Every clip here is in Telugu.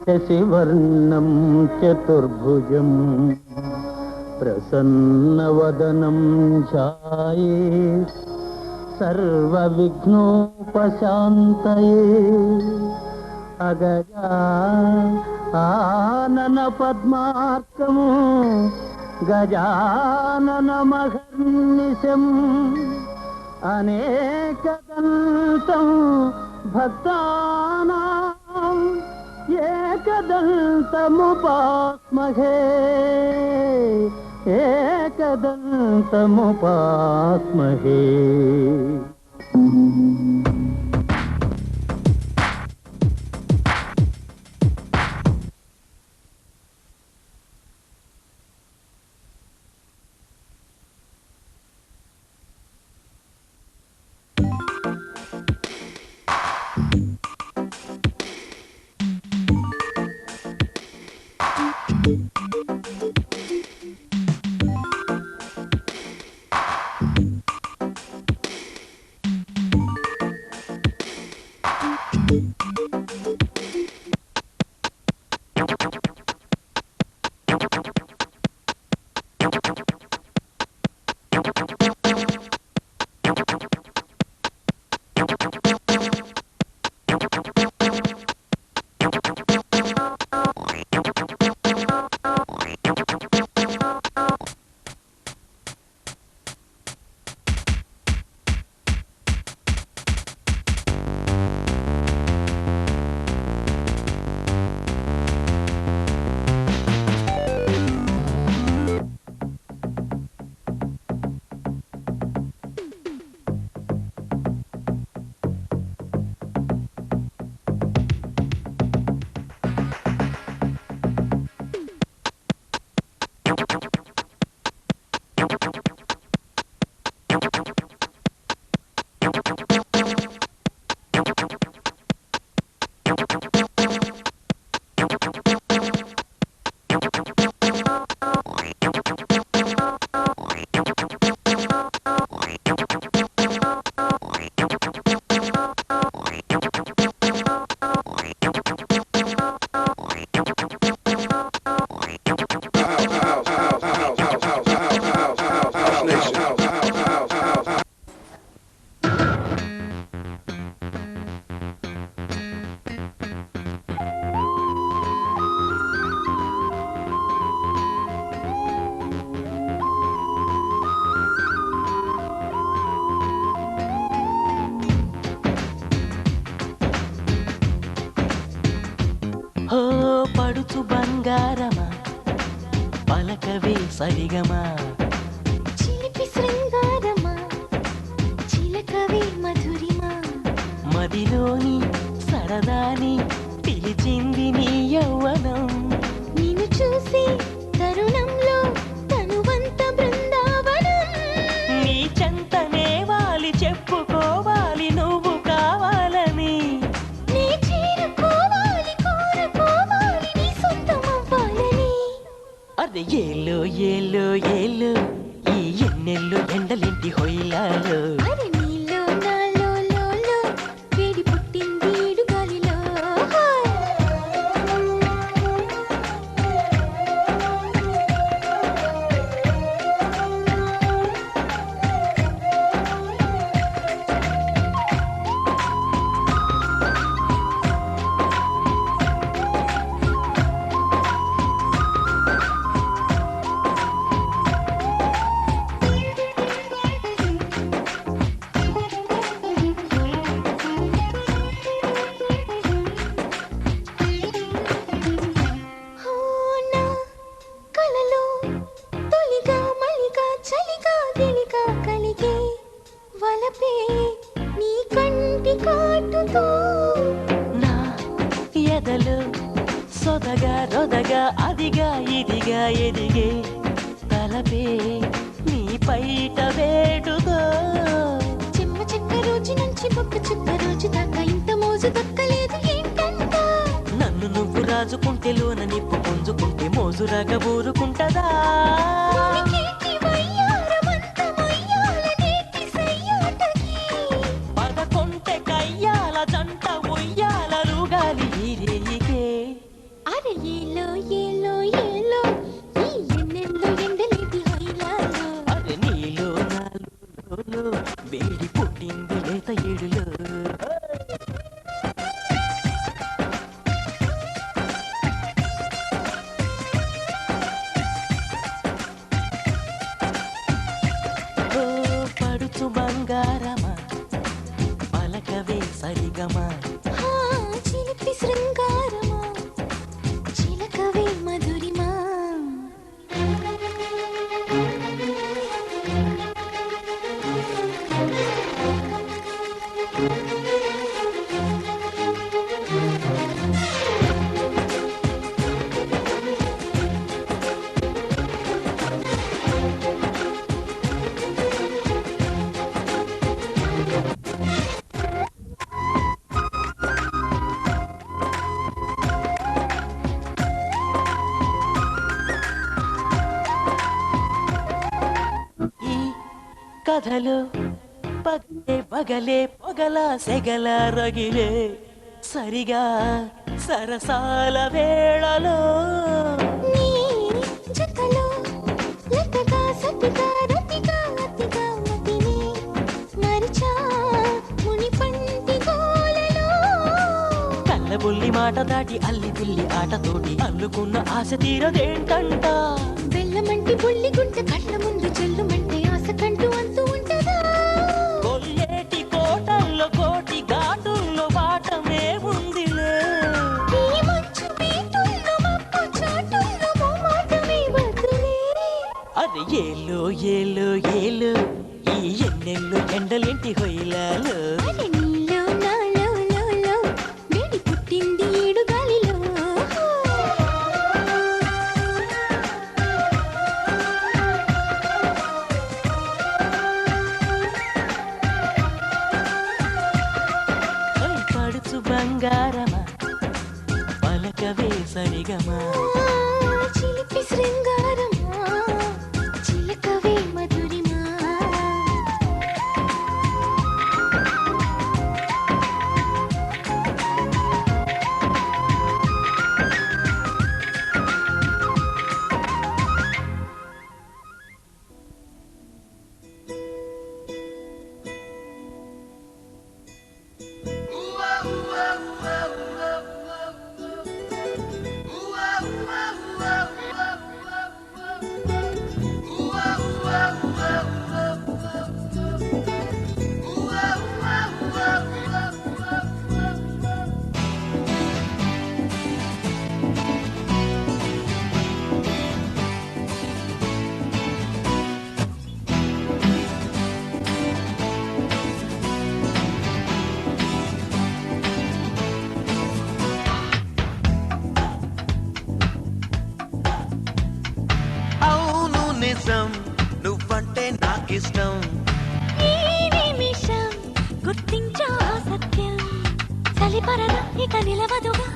శశివర్ణం చతుర్భుజం ప్రసన్నవదనం ఛాయేత్ సర్వవిఘ్నోపశాంతయే అగజా ఆనన పద్మార్కం గజానన మహర్నిశం అనేకదంతం భక్తానాం ఏకదంతముపాస్మహే ఏకదంతముపాస్మహే. పడుచు బంగారమా పలకవే సరిగమా చిలిపి శృంగారమా చిలకవే మధురిమా మదిలోని సరదాని పిలిచింది నీ యౌవనం నిన్ను చూసి తరుణంలో తనువంత బృందావనం నీ చెంతనే వాలి చెప్పుకోవాలి నువ్వు కావాలని నీ చేరుకోవాలి కోరుకోవాలి నీ సొంతమవ్వాలని అదే ఏలో ఏలో ఏలో ఈ ఎన్నెల్లో ఎండలేంటి హొయిలాలో అరే నీలో నాలో లోలో వేడి పుట్టింది ఈడు గాలిలో నా ఎదలో సొదగా రొదగా అదిగా ఇదిగా ఎదిగే తలపే నీ పైట వేడుతో చెమ్మ చెక్క రోజు నుంచి బొక్క చుక్క రోజు దాకా ఇంత మోజు దక్కలేదు ఏంటంట నన్ను నువ్వు రాజుకుంటే లోన నిప్పు పుంజుకుంటే మోజు రాక ఊరుకుంటదా ఏలో ఏలో ఏలో ఈ ఎన్నెల్లో ఎండలేటి హైలాలో అరే నీలో నాలో వేడి పుట్టింది లేత ఏడులో ఓ పడుచు బంగారమా పలకవే సరిగమా హా చిలిపి శృంగారమా చిలకవే మధురిమా ఈ కథలో పగలే పగలే పొగల సెగల రగిలే సరిగా సరసాల వేళలో నీ జతలో లతగా సతిగా రతిగా అతిగా మతిని మరిచా ముని పంటి గోలలో కళ్ళబుల్లి మాట దాటి అల్లి పిల్లి ఆటతోటి అల్లుకున్న ఆశ తీరదేంటంట బెల్లమంటి బుల్లి గుంట కళ్ళ ముందు చెల్లుమంటే ఆశ కంటూ అంతూ ఉంటదా కొల్లేటి కోటల్లో కోటి ఘాటుల్లో బాటమే ఉందిలే ఈ మంచు వీటుల్లో మబ్బు చాటుల్లో మోమాటమే వద్దులే అరే ఏలో ఏలో ఏలో ఈ ఎన్నెల్లో ఎండలేంటి హొయ్యలాలో అరే నీలో నాలో లో వేడి పుట్టింది ఏడు గాలిలో పడుచు బంగారమా పలకవే సరిగమా చిలిపి శృంగారమా చిలకవే మధురిమా అవును నిజం నువ్వంటే నాకిష్టం ఈ నిమిషం గుర్తించా సత్యం చలిపరద ఇక నిలవదుగా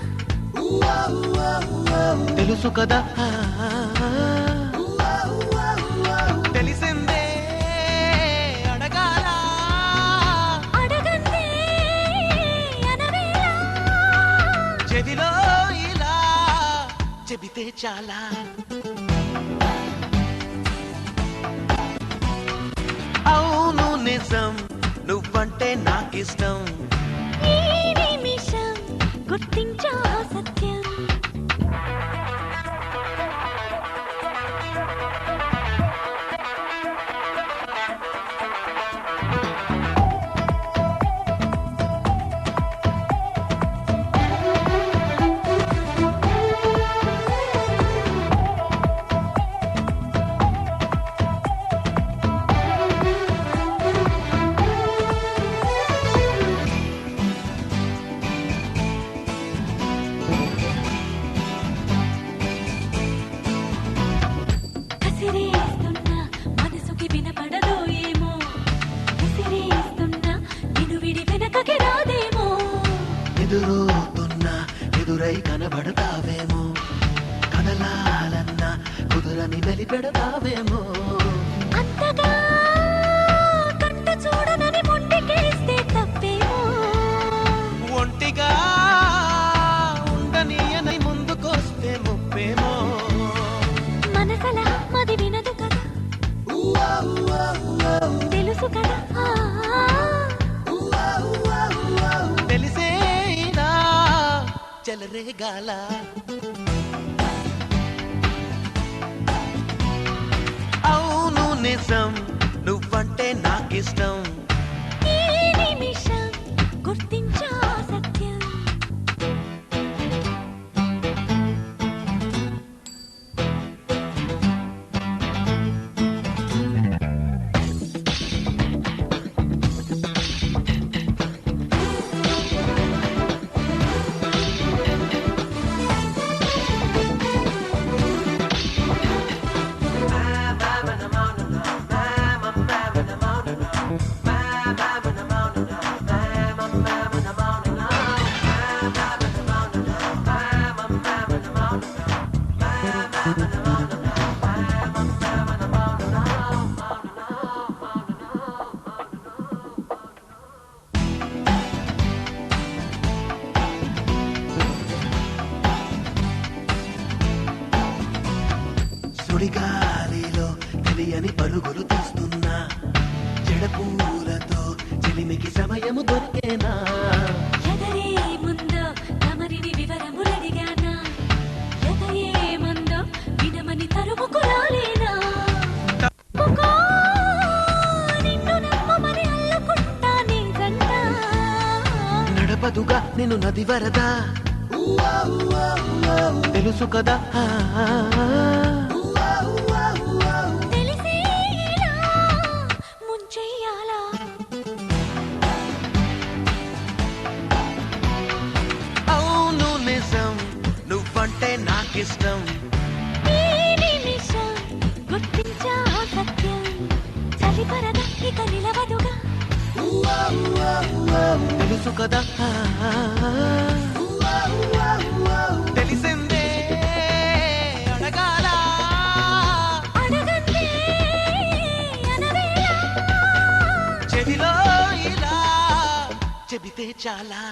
తెలుసు కదా తెలిసిందే అడగాల అడగందే అనవేలా చెవిలో ఇలా చెబితే చాలా అవును నిజం నువ్వంటే నాకిష్టం ఈ నిమిషం గుర్తించా సత్యం కసిరేస్తున్నా మనసుకి వినపడదో ఏమో విసిరేస్తున్నా నిన్ను విడి వెనకకి రాదేమో ఎదురవుతున్నా ఎదురై కనబడతావేమో కదలాలన్నా కుదురని వెలిపెడతావేమో అంతగా కంట చూడనని మొండికేస్తే తప్పేమో ఒంటిగా ఉండనీయనై ముందుకొస్తే చెలరేగాల అవును నిజం నువ్వంటే నాకిష్టం ఈ నిమిషం గుర్తించా సత్యం సుడిగాలిలో తెలియని పరుగులు తీస్తున్నా జడపూలతో చెలిమికి సమయము దొరికేనా ఎదరే ముందో తమరిని వివరములడిగానా ఎదయే ముందో వినమని తరుముకు రాలేనా తప్పుకో, నిన్ను నమ్మమని అల్లుకుంటానే జంట నడపదుగా నేను నది వరదా తెలుసు కదా తెలిసేలా ముంచెయ్యాలా అవును నిజం నువ్వంటే నాకిష్టం ఈ నిమిషం గుర్తించా సత్యం చలిపరద ఇక నిలవదుగా తెలుసు కదా తెలిసిందే అడగాల అడగందే అనవేళ చెవిలో ఇలా చెబితే చాలా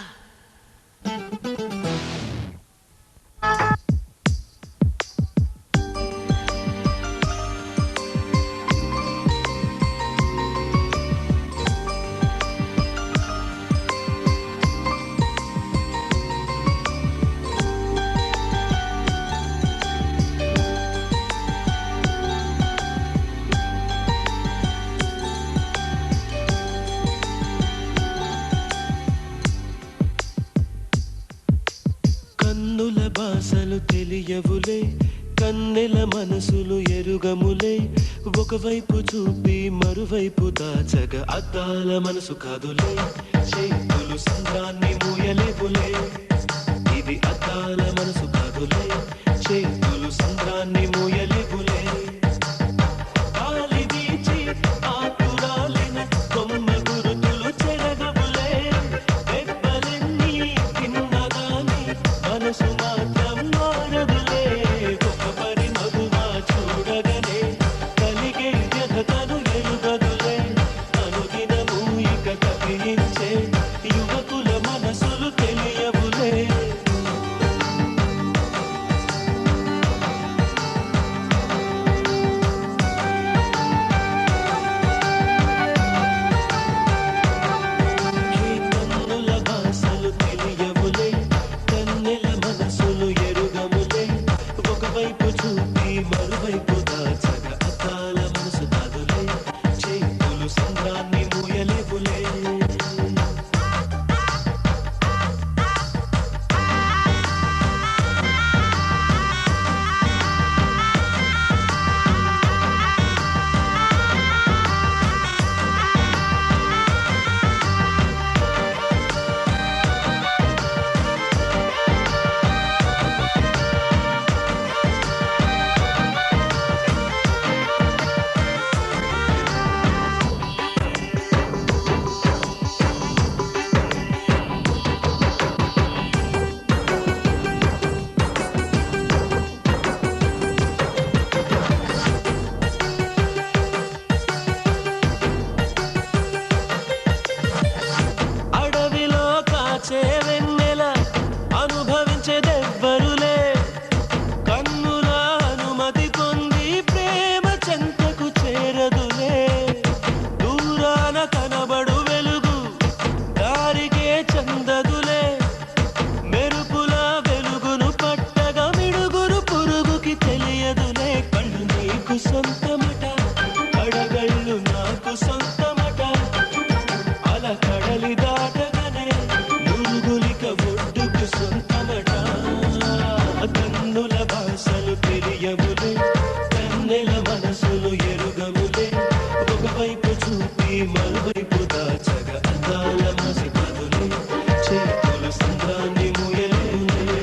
కన్నుల భాషలు తెలియవులే కన్నెల మనసులు ఎరుగములే ఒకవైపు చూపి మరువైపు దాచగా అద్దాల మనసు కాదులే చేతులు సంద్రాన్ని మూయలేవులే ఇది అద్దాల మనసు కాదులే చేతులు సంద్రాన్ని మూయలేవులే గాలి వీచి ఆకురాలిన కొమ్మ గురుతులు చెరగవులే దెబ్బలెన్ని తిన్నగాని మనసు మాత్రం మారదులే ఒక పరి మగువా చూడగనే కలిగే వ్యధతను ఎరుగదులే అనుదినము ఇక తప్పించే యువకుల మనసులు తెలియవులే కన్నుల భాషలు తెలియములే కన్నెల మనసులు ఎరుగములే ఒకవైపు చూపి మరువైపు దాచగ అందాల మసి కదులే చేతులు సంద్రాన్ని ముయలేములే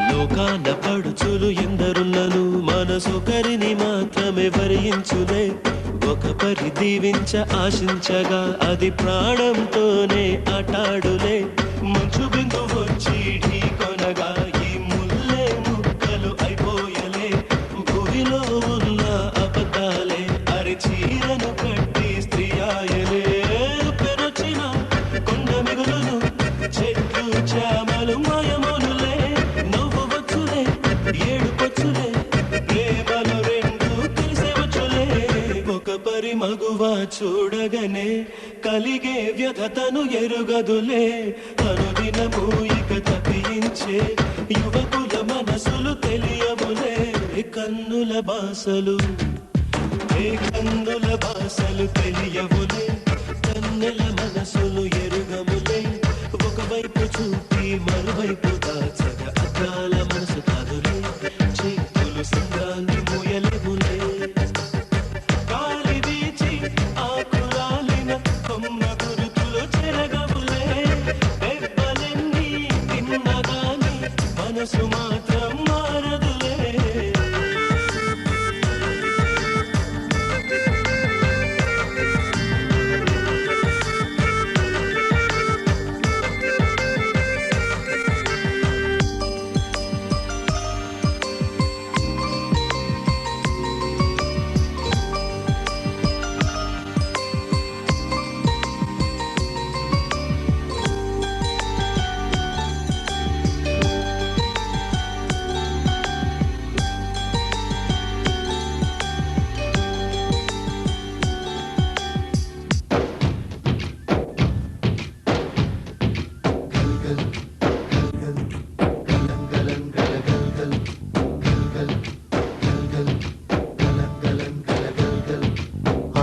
లోకాన పడుచులు ఎందరున్నను మనసొకరిని మాత్రమే వరించులే ఒక పరి దీవించ ఆశించగా అది ప్రాణంతోనే ఆటాడులే మంచు బిందు వచ్చి ఢీ కొనగా ఈ ముల్లే ముక్కలు అయిపోయలే భూమిలో ఉన్న అబద్ధాలే అరి చీరను కట్టి స్త్రీ ఆయలే పెరచిన కొండ మిగులును చెట్లు చామలు మాయమోనులే నవ్వు వచ్చులే ఏడు పచ్చులే ప్రేమలు రెండు కలిసే వచ్చులే ఒక పరి మగువ చూడగనే కలిగే వ్యధతను ఎరుగదులే అనుదినము ఇక తప్పించే యువకుల మనసులు తెలియములే కన్నుల బాసలు కన్నుల బాసలు తెలియవులే కన్నెల మనసులు ఎరుగములే ఒకవైపు చూపి మరువైపు దాచగ అద్దాల మనసు కాదులే చేతులు సంద్రాన్ని మూయలేములే గాలి వీచి ఆకురాలిన కొమ్మ గురుతులు చెరగవులే దెబ్బలెన్ని తిన్నగాని మనసు మాత్రం మారదులే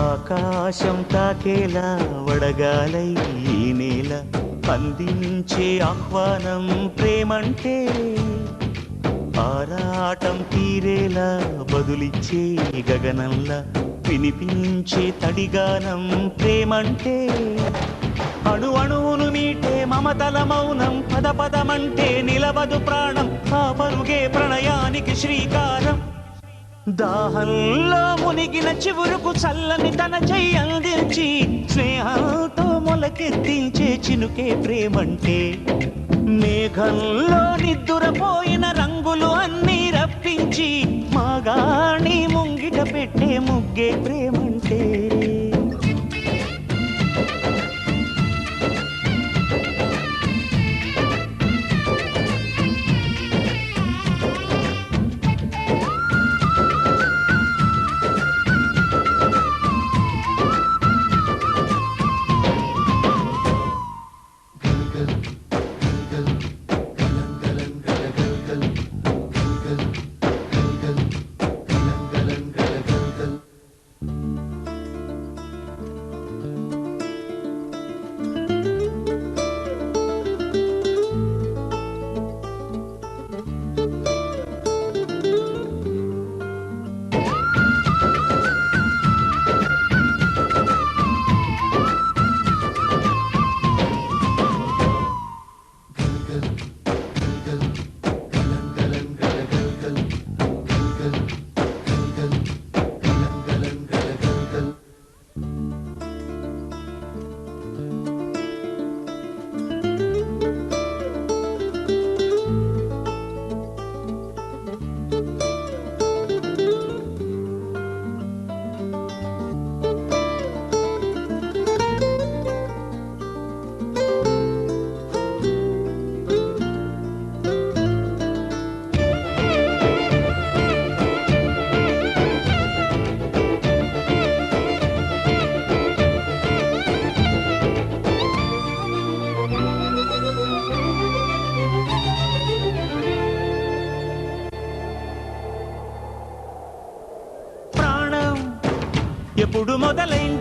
ఆకాశం తాకేలా వడగాలై ఈ నేల అందించే ఆహ్వానం ప్రేమంటే ఆరాటం తీరేలా బదులిచ్చే గగనంలా వినిపించే తడిగానం ప్రేమంటే అణు అణువును మీటే మమతల మౌనం పద పదమంటే నిలవదు ప్రాణం ఆ పరుగే ప్రణయానికి శ్రీకారం దాహంలో మునిగిన చివురుకు చల్లని తన చెయ్యి అందించి స్నేహంతో మొలకెత్తించే చినుకే ప్రేమంటే మేఘంలో నిద్దురపోయిన రంగులు అన్నీ రప్పించి మాగాణి ముంగిట పెట్టే ముగ్గే ప్రేమంటే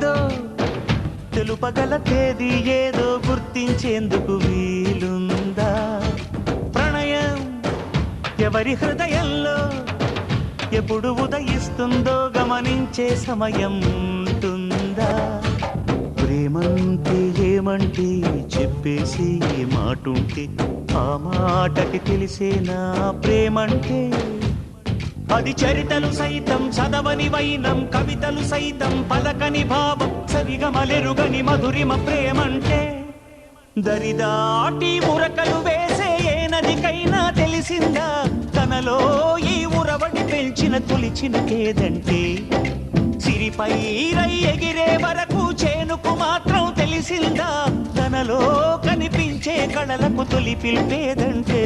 ఏదో తెలుపగల తేదీ ఏదో గుర్తించేందుకు వీలుందా? ప్రణయం ఎవరి హృదయంలో ఎప్పుడు ఉదయిస్తుందో గమనించే సమయం ఉంటుందా? ప్రేమంటే ఏమంటే చెప్పేసి ఏ మాటుంటే ఆ మాటకి తెలిసేనా ప్రేమంటే? అది చరితలు సైతం చదవని వైనం, కవితలు సైతం పలకని భావం, సరిగమలెరుగని మధురిమ ప్రేమంటే. దరిదాటి ఉరకలు వేసే ఏ నదికైనా తెలిసిందా తనలో ఈ ఉరవడి పెంచిన తొలిచిన కేదంటే? సిరిపై రై ఎగిరే వరకు చేనుకు మాత్రం తెలిసిందా తనలో కనిపించే కళలకు తొలి పిలిపేదంటే?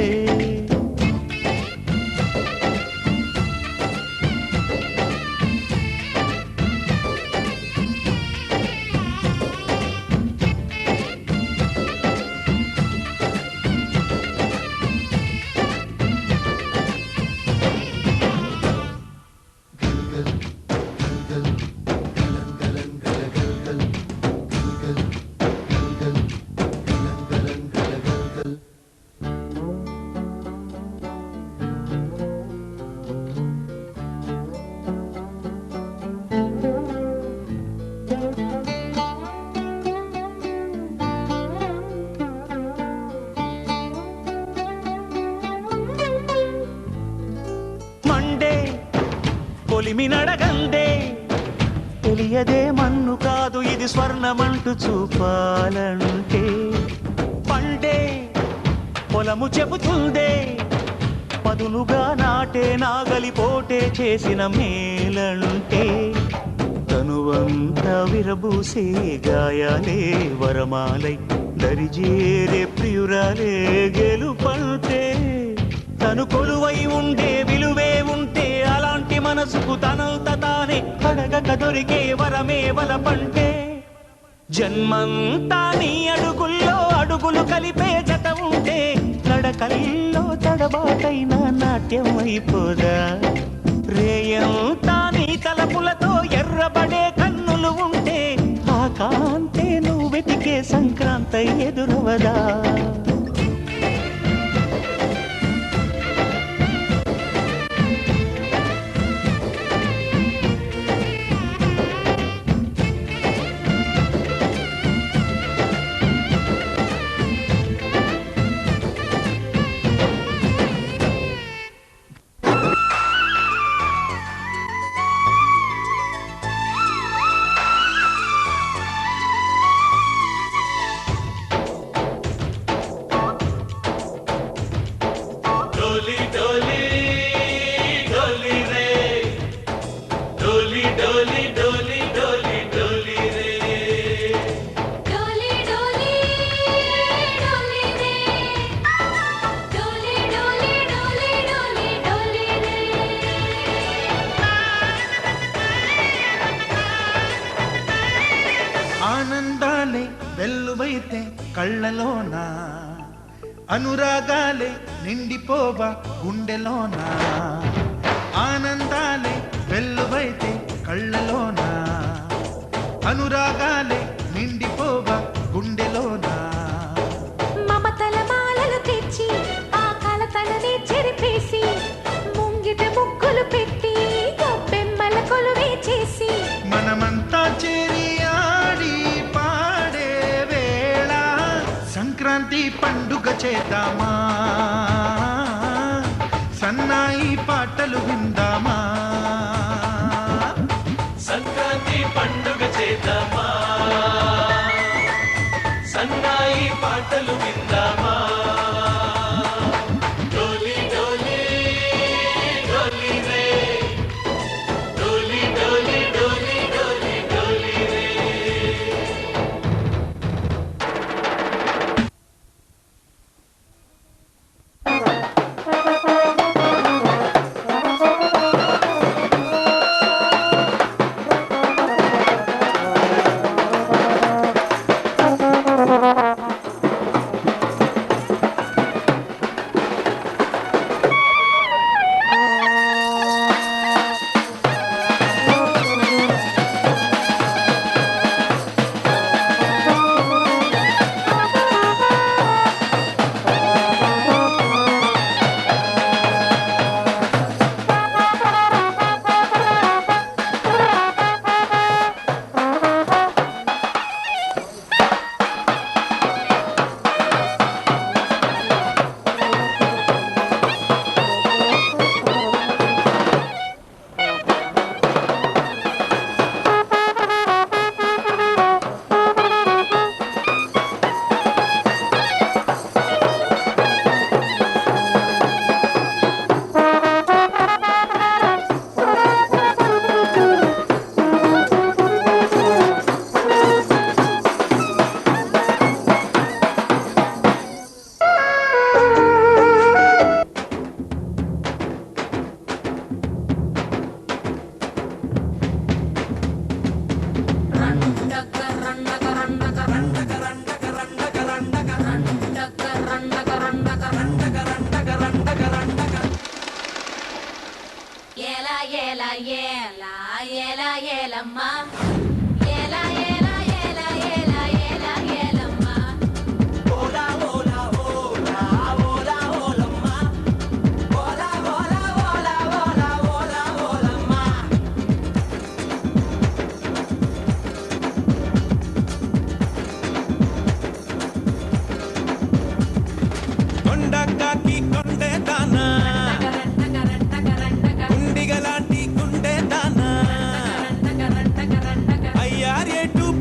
కొలిమినడగందే తెలియదే మన్ను కాదు ఇది స్వర్ణమంటూ చూపాలంటే. పండే పొలము చెబుతుందే పదునుగా నాటే నాగలి పోటే చేసిన మేలంటే. తనువంతా విరబూసే గాయాలే వరమాలై దరిజేరే ప్రియురాలే గెలుపంటే. తను కొలువై ఉండే విలువే ఉంటే అలాంటి మనసుకు తనంత తానే అడగక దొరికే వరమే వలపంటే. జన్మంతా నీ అడుగుల్లో అడుగులు కలిపే జత ఉంటే నడకల్లో తడబాటైన నాట్యం అయిపోదా? రేయంతా నీ తలపులతో ఎర్రబడే కన్నులు ఉంటే ఆ కాంతే నువ్వు వెతికే సంక్రాంతి ఎదురవదా? ఆనందాలే వెల్లువైతే కళ్ళలోన, అనురాగాలే నిండిపోవా గుండెలోన. ఆనందాలే వెల్లువైతే కళ్ళలోన, అనురాగాలే నిండిపోవా గుండెలోన. మమతల మాలలు తెచ్చి ఆ కలతలని చెరిపేసి ముంగిట ముగ్గులు పెట్టి బెమ్మల కొలువే చేసి మనమంతా చేరి ఆడి పాడే వేళ సంక్రాంతి పండుగ చేద్దామా, సన్నాయి పాటలు విందామా. సంక్రాంతి పండుగ చేద్దామా, సన్నాయి పాటలు విందామా. డోలి డోలి డోలి రే, డోలి డోలి డోలి డోలి డోలి రే.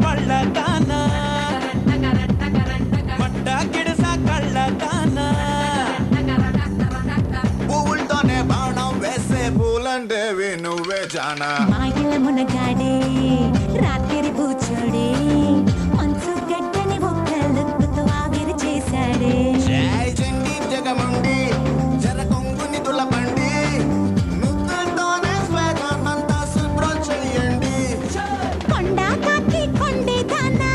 పళ్ళదాన మట్ట గిడస కళ్ళదాన పువ్వులతోనే బాణం వేసే పూలంటేవి నువ్వే జానా మాయల మునగాడే రాత్రి కూర్చోడే మంచు గడ్డని ఒక్క లుక్కుతో ఆవిరి చేశాడే జై చెండి జగముండి జర కొంగుని తులపండి ముక్కలతోనే స్వేగమంతా శుభ్రం చేయండి కొండ కాకి కొండే దానా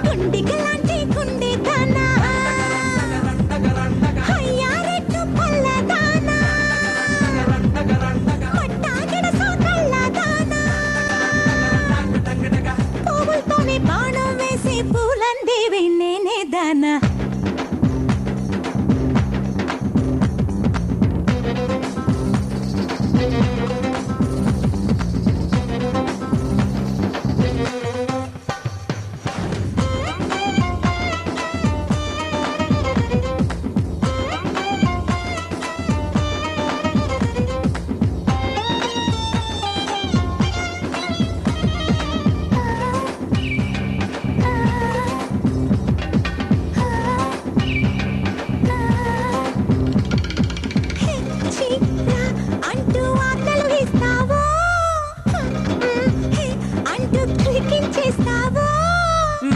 కుండిగలాంటి కుండే దానా అయ్యారెట్టు పళ్ళ దానా మట్టాగడ సాకళ్ళ దానా పువ్వులతోనే బాణం వేసి పూలందేవి నేనే దానా అంటూ ఆటలు వేస్తావో అంటూ క్లికించేస్తావో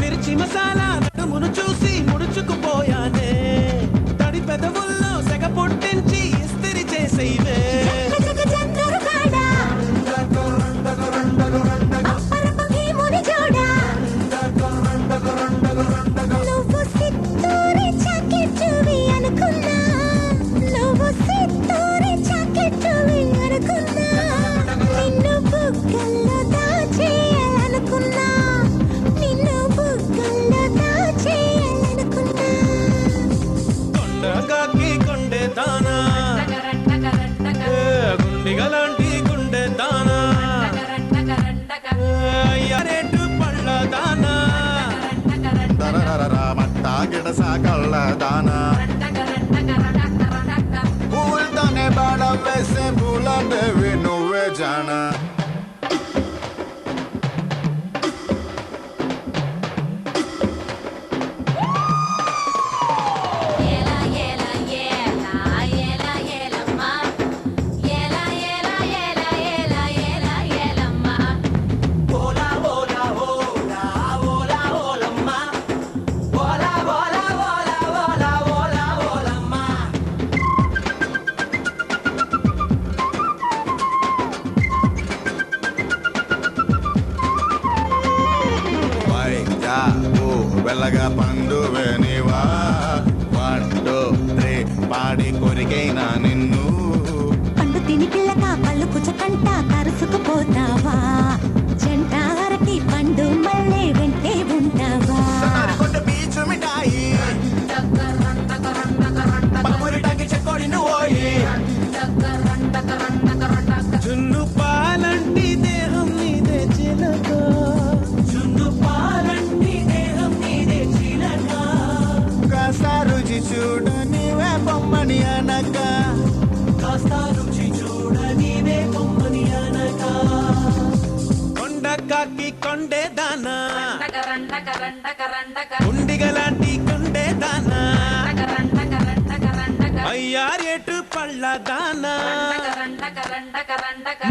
మిర్చి మసాలా నడుమును చూసి ముడుచుకుపోయానే తడి పెదవుల్లో సెగ పుట్టించి ఇస్తిరి చేసేవే చంద్రుడు కాడా అప్పరపకి ముని జోడా నువ్వు సిత్తూరి చాకెట్టువి అనుకున్నా నువ్వు సిత్తూరి చాకెట్టువి అనుకున్నా నిన్ను బుగ్గల్లో దాచేయాలనుకున్నా నిన్ను బుగ్గల్లో దాచేయాలనుకున్నా కొండగాకి కొండే దానా గుండిగలాంటి గుండె దానా అయ్యారేటు పళ్ళదానా మట్టా గిడస కళ్ళదానా పువ్వులతోనే బాణం వేసే పూలంటేవి నువ్వే జానా ఏలా ఏలా ఏలా ఏలా ఏలమ్మా ఏలా ఏలా ఏలా ఏలా ఏలా ఏలమ్మా ఓలా ఓలా ఓలా ఓలా ఓలమ్మ ఓలా ఓలా ఓలా ఓలా ఓలా ఓలమ్మ వైజా ఓ వెల్లగా పండువే నీవా 1 2 3 పాడి కొరికైనా నిన్ను పండు తిని పిల్లక పళ్ళు పుచ్చకంట కరుసుకుపోతావా జంట అరటి పండు మళ్ళీ వెంటే ఉంటావా కొండ బీచు మిఠాయి పప్పురిటాకి చెక్కోడి నువ్వోయి జున్ను పాలంటి దేహం నీదే చిలక జున్ను పాలంటి దేహం నీదే చిలక కాస్త రుచి చూడు నీవే బొమ్మని అనక కాస్త రుచి చూడ నీవే బొమ్మని అనక కొండకాకి కొండే దానా గుండిగలాంటి కొండే దానా అయ్యారేటు పళ్ళదానా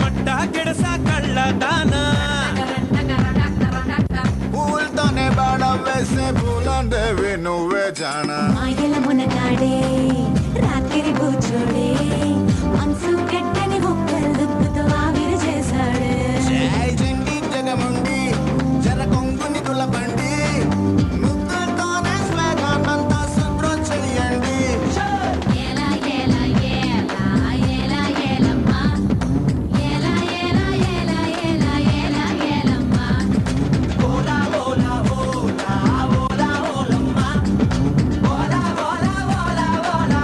మట్ట గిడస కళ్ళదానా పువ్వులతోనే బాణం వేసే పూలంటేవి నువ్వే జానా మాయల మునగాడే రాత్రి కూర్చోడే మనసు గడ్డని ఒక్క లుక్కుతో ఆవిరి చేశాడే జై చెండి జగముండి జర కొంగుని తులపండి ముక్కలతోనే స్వేగమంతా శుభ్రం చేయండి ఏలా ఏలా ఏలా ఏలా ఏలమ్మా ఏలా ఏలా ఏలా ఏలా ఏలా ఏలమ్మా ఓలా ఓలా ఓలా ఓలా ఓలమ్మ ఓలా ఓలా ఓలా ఓలా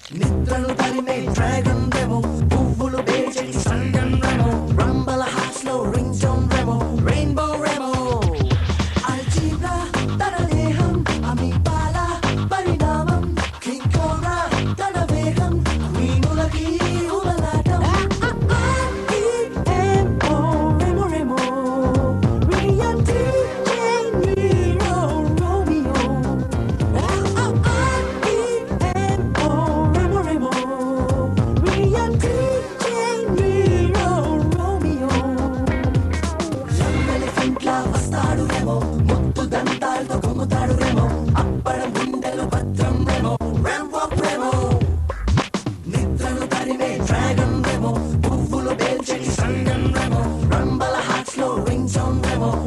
నిద్రను తరిమే డ్రాగన్ రెమో పువ్వులు పేల్చేటి సంగన్ రెమో రంబల హార్ట్స్ లో ring tone Remo rainbow Remo algebra తన దేహం అమీబాల పరిణామం కింగ్ కోబ్రా తన వేగం క్వీనులకి ఉబలాటం Remo Remo real DJ Nero Romeo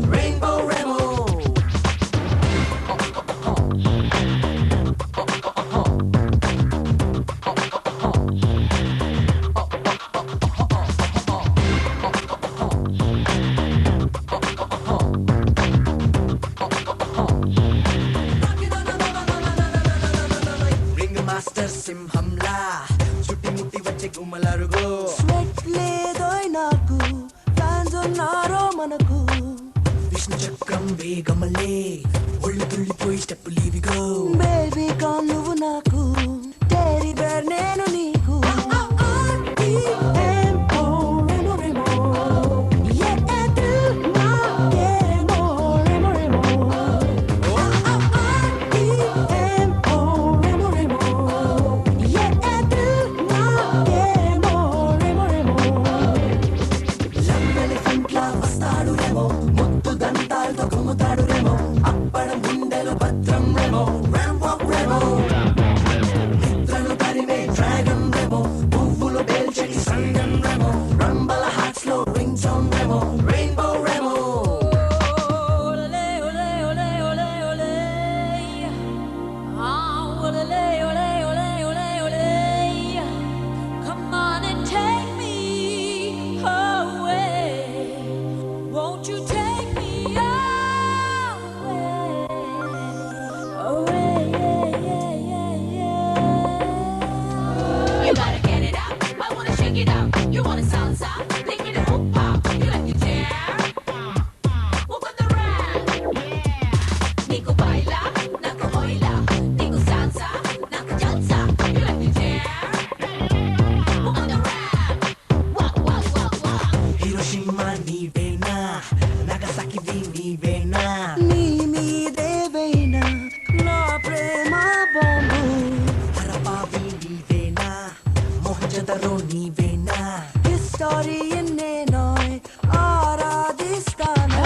Rainbow Remo ring master సింహంలా చుట్టుముట్టి వచ్చే గుమ్మలారుగో స్వెట్ లేదోయ్ నాకు ఫ్యాన్స్ ఉన్నారో మనకు విష్ణు చక్రం వేగమలే ఒళ్ళు తుళ్ళిపోయి స్టెప్ లీవిగో బేబీ కాన్ నువ్వు నాకు టెరీ బేర్ నేను నీకు Rainbow Remo Come on and take me away. Won't you take me away? Away, yeah. You gotta get it up. I wanna shake it up. You wanna salsa? Take me to hoop hop. You like to jam? Walk on the ramp. Nico baila, naku oila. Nico salsa, naku jalsa. You like to jam? Walk on the ramp. Walk. Hiroshima నీవేనా నాగసాకి నీవేనా నీ మీదేవేనా నా ప్రేమ బాంబు హరపావి నీవేనా మొహజదరో నీవేనా history నేనోయ్ ఆరాధిస్తానా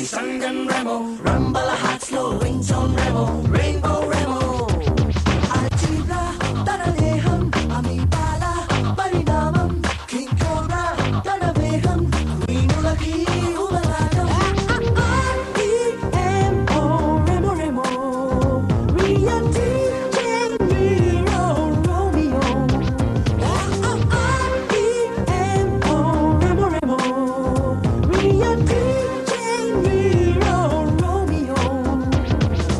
Sangan Remo, Rambala Hearts Low, Ringtone Remo, Rainbow Remo. Algebra, Tanaleham, Amibala, Parinamam, King Cobra, Tanaveham, Queenulaki, Ubaladam. R-E-M-O, Remo Remo, Real DJ Nero Romeo. R-E-M-O, Remo Remo, Real DJ Nero Romeo.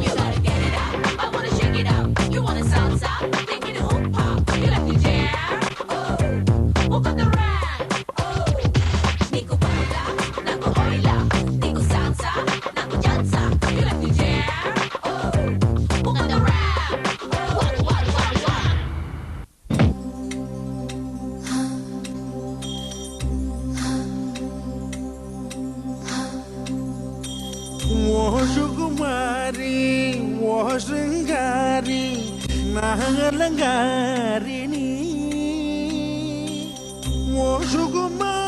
You gotta get it up. I wanna shake it up. You wanna salsa? Take me to hoop hop. You like to jam? Walk on the ramp. Nico baila, naku oila. Nico salsa, naku jalsa. You like to jam? Walk on the ramp. Walk. ఓ సుకుమారి ఓ శృంగారి నాలంగారిని ఓ సుకుమారి